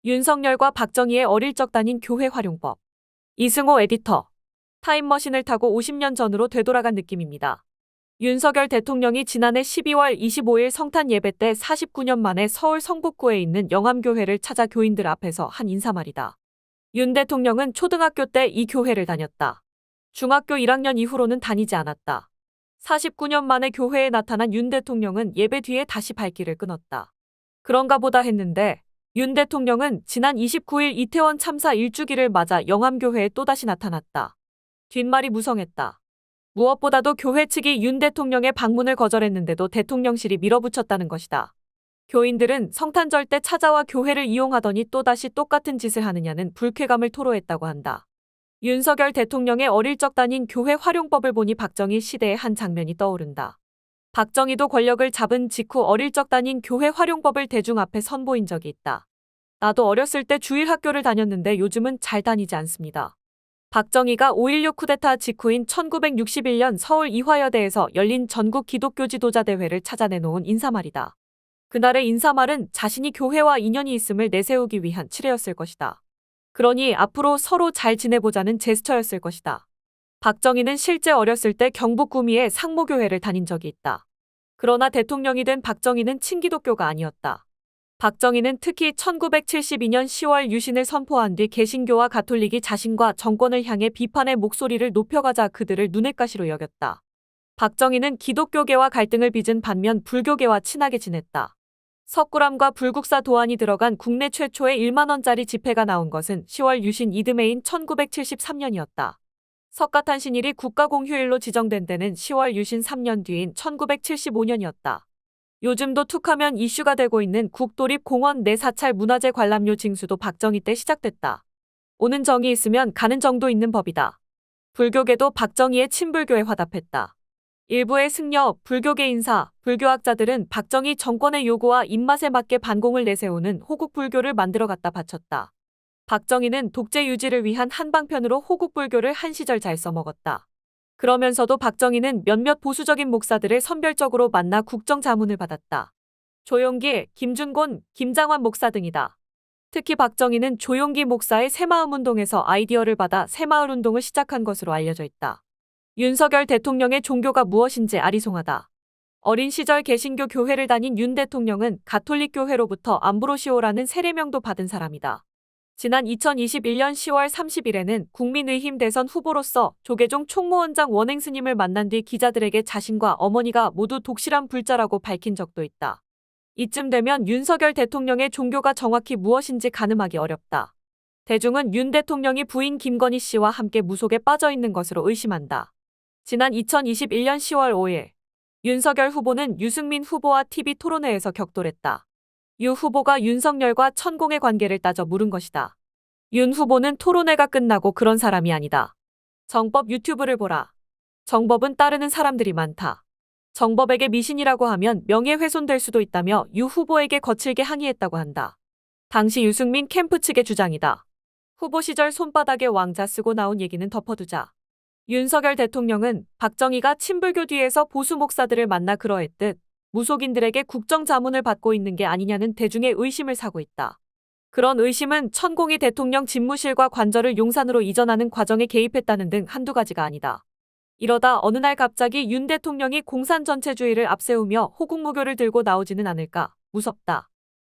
윤석열과 박정희의 어릴 적 다닌 교회 활용법. 이승호 에디터. 타임머신을 타고 50년 전으로 되돌아간 느낌입니다. 윤석열 대통령이 지난해 12월 25일 성탄 예배 때 49년 만에 서울 성북구에 있는 영암교회를 찾아 교인들 앞에서 한 인사말이다. 윤 대통령은 초등학교 때 이 교회를 다녔다. 중학교 1학년 이후로는 다니지 않았다. 49년 만에 교회에 나타난 윤 대통령은 예배 뒤에 다시 발길을 끊었다. 그런가 보다 했는데 윤 대통령은 지난 29일 이태원 참사 1주기를 맞아 영암교회에 또다시 나타났다. 뒷말이 무성했다. 무엇보다도 교회 측이 윤 대통령의 방문을 거절했는데도 대통령실이 밀어붙였다는 것이다. 교인들은 성탄절 때 찾아와 교회를 이용하더니 또다시 똑같은 짓을 하느냐는 불쾌감을 토로했다고 한다. 윤석열 대통령의 어릴 적 다닌 교회 활용법을 보니 박정희 시대의 한 장면이 떠오른다. 박정희도 권력을 잡은 직후 어릴 적 다닌 교회 활용법을 대중 앞에 선보인 적이 있다. 나도 어렸을 때 주일 학교를 다녔는데 요즘은 잘 다니지 않습니다. 박정희가 5.16 쿠데타 직후인 1961년 서울 이화여대에서 열린 전국 기독교 지도자 대회를 찾아내놓은 인사말이다. 그날의 인사말은 자신이 교회와 인연이 있음을 내세우기 위한 치레였을 것이다. 그러니 앞으로 서로 잘 지내보자는 제스처였을 것이다. 박정희는 실제 어렸을 때 경북 구미의 상모교회를 다닌 적이 있다. 그러나 대통령이 된 박정희는 친기독교가 아니었다. 박정희는 특히 1972년 10월 유신을 선포한 뒤 개신교와 가톨릭이 자신과 정권을 향해 비판의 목소리를 높여가자 그들을 눈엣가시로 여겼다. 박정희는 기독교계와 갈등을 빚은 반면 불교계와 친하게 지냈다. 석굴암과 불국사 도안이 들어간 국내 최초의 1만원짜리 지폐가 나온 것은 10월 유신 이듬해인 1973년이었다. 석가탄신일이 국가공휴일로 지정된 데는 10월 유신 3년 뒤인 1975년이었다. 요즘도 툭하면 이슈가 되고 있는 국도립공원 내 사찰 문화재 관람료 징수도 박정희 때 시작됐다. 오는 정이 있으면 가는 정도 있는 법이다. 불교계도 박정희의 친불교에 화답했다. 일부의 승려, 불교계 인사, 불교학자들은 박정희 정권의 요구와 입맛에 맞게 반공을 내세우는 호국불교를 만들어 갖다 바쳤다. 박정희는 독재 유지를 위한 한방편으로 호국불교를 한 시절 잘 써먹었다. 그러면서도 박정희는 몇몇 보수적인 목사들을 선별적으로 만나 국정자문을 받았다. 조용길, 김준곤, 김장환 목사 등이다. 특히 박정희는 조용기 목사의 새마을운동에서 아이디어를 받아 새마을운동을 시작한 것으로 알려져 있다. 윤석열 대통령의 종교가 무엇인지 아리송하다. 어린 시절 개신교 교회를 다닌 윤 대통령은 가톨릭 교회로부터 암브로시오라는 세례명도 받은 사람이다. 지난 2021년 10월 30일에는 국민의힘 대선 후보로서 조계종 총무원장 원행 스님을 만난 뒤 기자들에게 자신과 어머니가 모두 독실한 불자라고 밝힌 적도 있다. 이쯤 되면 윤석열 대통령의 종교가 정확히 무엇인지 가늠하기 어렵다. 대중은 윤 대통령이 부인 김건희 씨와 함께 무속에 빠져 있는 것으로 의심한다. 지난 2021년 10월 5일 윤석열 후보는 유승민 후보와 TV 토론회에서 격돌했다. 유 후보가 윤석열과 천공의 관계를 따져 물은 것이다. 윤 후보는 토론회가 끝나고 그런 사람이 아니다. 정법 유튜브를 보라. 정법은 따르는 사람들이 많다. 정법에게 미신이라고 하면 명예훼손될 수도 있다며 유 후보에게 거칠게 항의했다고 한다. 당시 유승민 캠프 측의 주장이다. 후보 시절 손바닥에 왕자 쓰고 나온 얘기는 덮어두자. 윤석열 대통령은 박정희가 친불교 뒤에서 보수 목사들을 만나 그러했듯 무속인들에게 국정자문을 받고 있는 게 아니냐는 대중의 의심을 사고 있다. 그런 의심은 천공희 대통령 집무실과 관저를 용산으로 이전하는 과정에 개입했다는 등 한두 가지가 아니다. 이러다 어느 날 갑자기 윤 대통령이 공산 전체주의를 앞세우며 호국무교를 들고 나오지는 않을까 무섭다.